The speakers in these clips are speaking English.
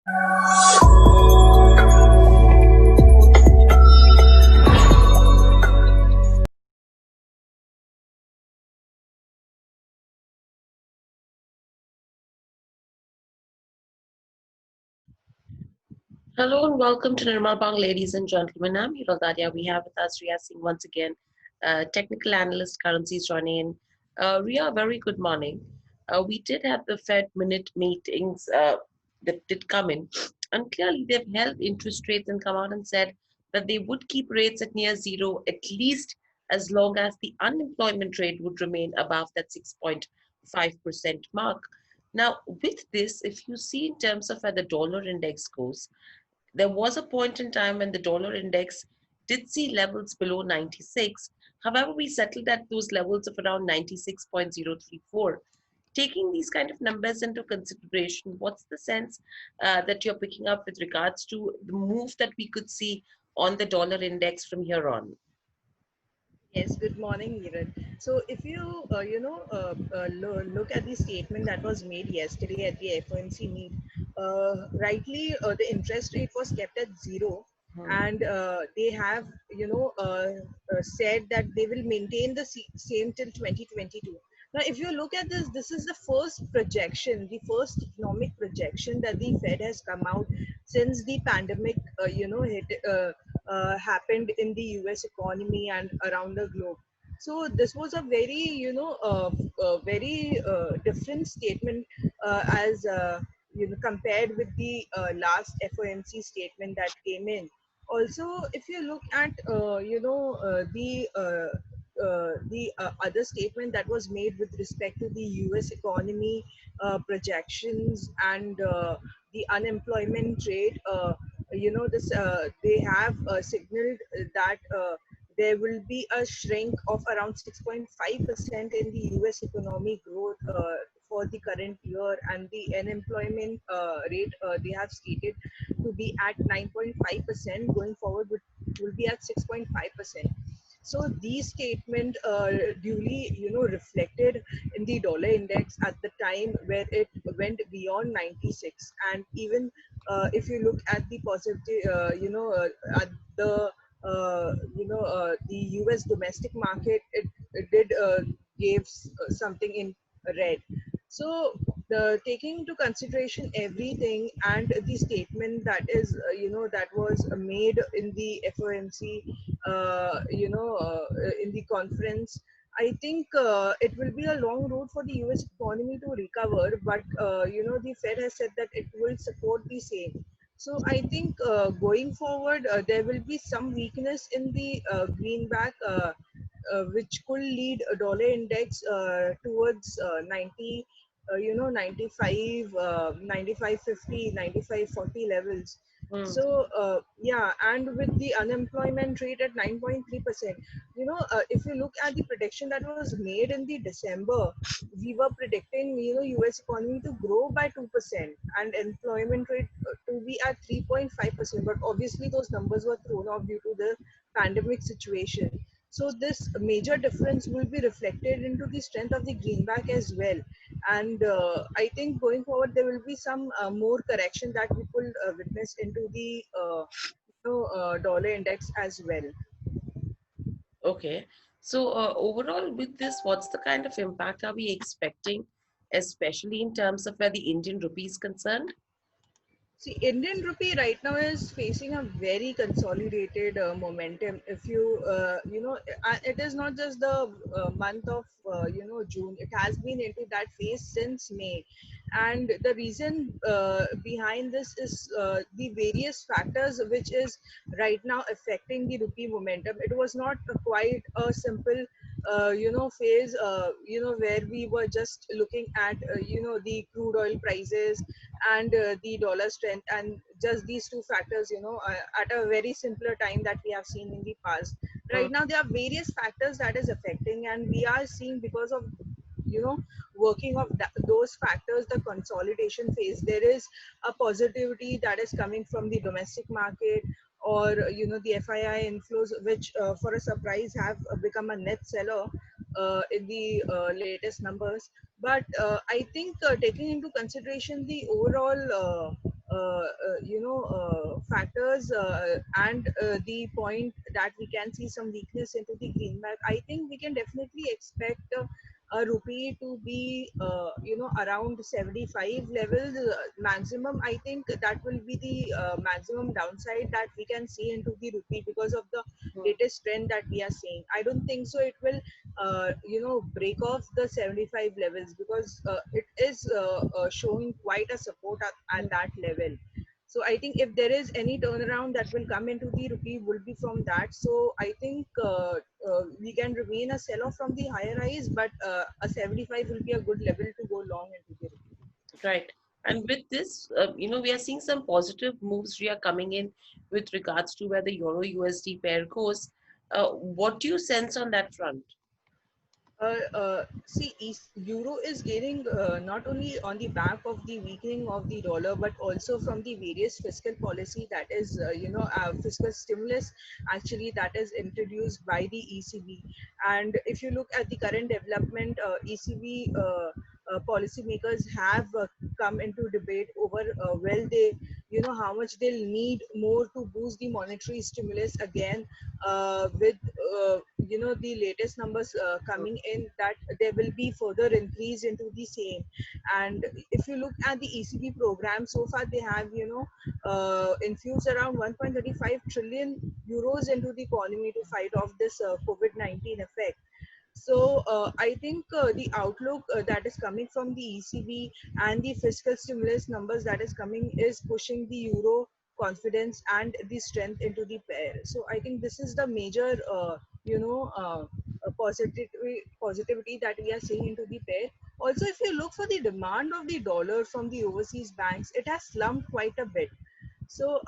Hello and welcome to Nirmal, ladies and gentlemen. I'm Hirodadia. We have with us Riya Singh once again, technical analyst, currencies joining in. Riya, very good morning. We did have the Fed minute meetings that did come in, and clearly they've held interest rates and come out and said that they would keep rates at near zero at least as long as the unemployment rate would remain above that 6.5% mark. Now, with this, if you see in terms of where the dollar index goes, there was a point in time when the dollar index did see levels below 96. However, we settled at those levels of around 96.034. Taking these kind of numbers into consideration, what's the sense that you're picking up with regards to the move that we could see on the dollar index from here on? Yes, good morning, Neeraj. So, if you look at the statement that was made yesterday at the FOMC meet, rightly the interest rate was kept at zero, Hmm. and they have said that they will maintain the same till 2022. Now, if you look at this, this is the first projection, the first economic projection that the Fed has come out since the pandemic, happened in the US economy and around the globe. So this was a very, very different statement as compared with the last FOMC statement that came in. Also, if you look at the other statement that was made with respect to the US economy projections and the unemployment rate, this they have signaled that there will be a shrink of around 6.5% in the US economic growth for the current year, and the unemployment rate they have stated to be at 9.5%. Going forward will be at 6.5%. So these statement duly reflected in the dollar index at the time where it went beyond 96. And even if you look at the positive at the the US domestic market, it did gave something in red. So the taking into consideration everything and the statement that is that was made in the FOMC in the conference, I think it will be a long road for the US economy to recover, but the Fed has said that it will support the same. So I think going forward, there will be some weakness in the greenback, which could lead a dollar index towards 90, 95, 95.50, 95.40 levels. Hmm. So yeah, and with the unemployment rate at 9.3%, if you look at the prediction that was made in the December, we were predicting US economy to grow by 2% and employment rate to be at 3.5%. But obviously those numbers were thrown off due to the pandemic situation. So this major difference will be reflected into the strength of the greenback as well. And I think going forward there will be some more correction that we could witness into the dollar index as well. Okay. So overall, with this, what's the kind of impact are we expecting, especially in terms of where the Indian rupee is concerned? See, Indian rupee right now is facing a very consolidated momentum. If you, it is not just the month of, June. It has been into that phase since May. And the reason behind this is the various factors which is right now affecting the rupee momentum. It was not quite a simple phase where we were just looking at the crude oil prices and the dollar strength, and just these two factors at a very simpler time that we have seen in the past. Hmm. Right now there are various factors that is affecting, and we are seeing because of you know working of those factors, the consolidation phase. There is a positivity that is coming from the domestic market, or the FII inflows, which for a surprise have become a net seller in the latest numbers. But I think taking into consideration the overall because and the point that we can see some weakness into the greenback, I think we can definitely expect a rupee to be around 75 levels maximum. I think that will be the maximum downside that we can see into the rupee because of the Hmm. latest trend that we are seeing. I don't think so it will break off the 75 levels, because it is showing quite a support at Hmm. that level. So I think if there is any turnaround that will come into the rupee, will be from that. So I think we can remain a sell off from the higher highs, but a 75 will be a good level to go long into the rupee. Right. And with this, we are seeing some positive moves, Ria, coming in with regards to where the Euro USD pair goes. What do you sense on that front? See, euro is gaining not only on the back of the weakening of the dollar, but also from the various fiscal policy that is, fiscal stimulus actually that is introduced by the ECB. And if you look at the current development, ECB policymakers have come into debate over well, they, how much they'll need more to boost the monetary stimulus again, with the latest numbers coming in, that there will be further increase into the same. And if you look at the ECB program, so far they have infused around 1.35 trillion euros into the economy to fight off this COVID-19 effect. So I think the outlook that is coming from the ECB and the fiscal stimulus numbers that is coming is pushing the euro confidence and the strength into the pair. So I think this is the major, positivity that we are seeing into the pair. Also, if you look for the demand of the dollar from the overseas banks, it has slumped quite a bit. So,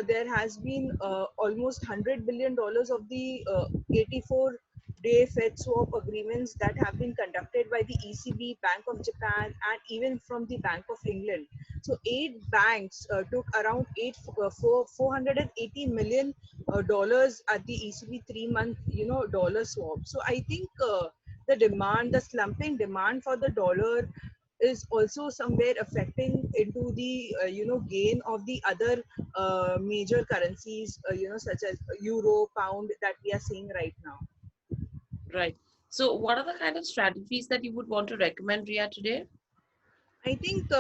there has been almost $100 billion of the 84-day Fed swap agreements that have been conducted by the ECB, Bank of Japan, and even from the Bank of England. So, eight banks took around 480 million dollars at the ECB 3-month, dollar swap. So, I think the slumping demand for the dollar is also somewhere affecting into the gain of the other major currencies, such as euro, pound, that we are seeing right now. Right. So, what are the kind of strategies that you would want to recommend, Ria, today? I think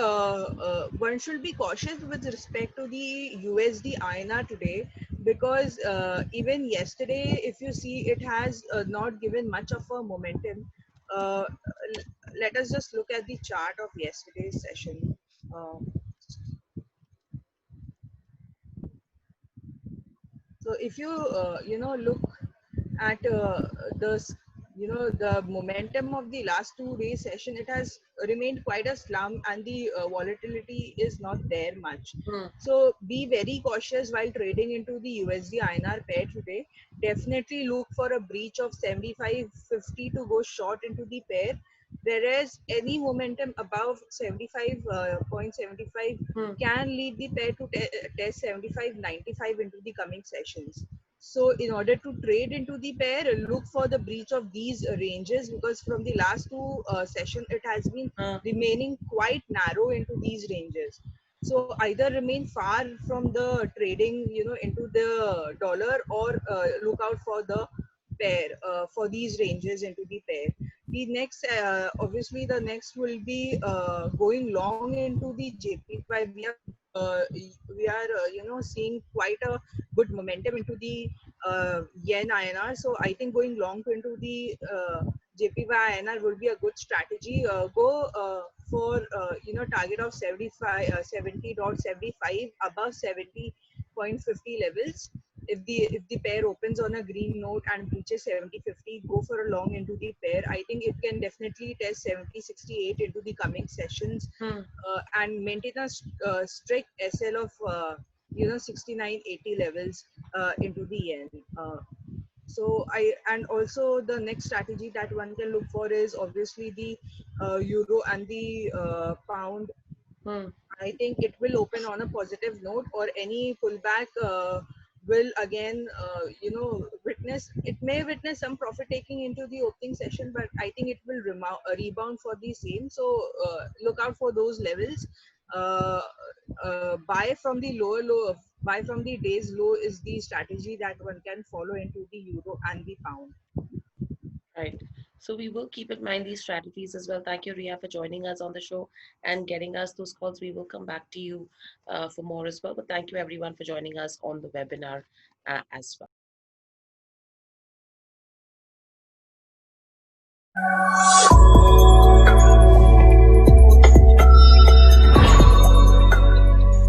one should be cautious with respect to the USD INR today, because even yesterday, if you see, it has not given much of a momentum. Let us just look at the chart of yesterday's session. Uh, So if you look at the momentum of the last 2 days session, it has remained quite a slump, and the volatility is not there much. Hmm. So be very cautious while trading into the USD INR pair today. Definitely look for a breach of 75.50 to go short into the pair. Whereas any momentum above 75.75 Hmm. can lead the pair to test 75.95 into the coming sessions. So in order to trade into the pair, look for the breach of these ranges, because from the last two session, it has been Uh, remaining quite narrow into these ranges. So either remain far from the trading, into the dollar, or look out for the pair, for these ranges into the pair. The next, obviously, the next will be going long into the JPY. We are seeing quite a good momentum into the yen INR. So I think going long to into the JPY INR will be a good strategy. Go for target of 75, 70.75 above 70.50 levels. If the pair opens on a green note and reaches 70.50, go for a long into the pair. I think it can definitely test 70.68 into the coming sessions, hmm. and maintain a strict SL of 69.80 levels into the yen. So I and also the next strategy that one can look for is obviously the euro and the pound. Hmm. I think it will open on a positive note, or any pullback will again, it may witness some profit taking into the opening session, but I think it will rebound for the same. So look out for those levels. uh, buy from the buy from the day's low is the strategy that one can follow into the euro and the pound. Right. So we will keep in mind these strategies as well. Thank you, Ria, for joining us on the show and getting us those calls. We will come back to you for more as well. But thank you, everyone, for joining us on the webinar as well.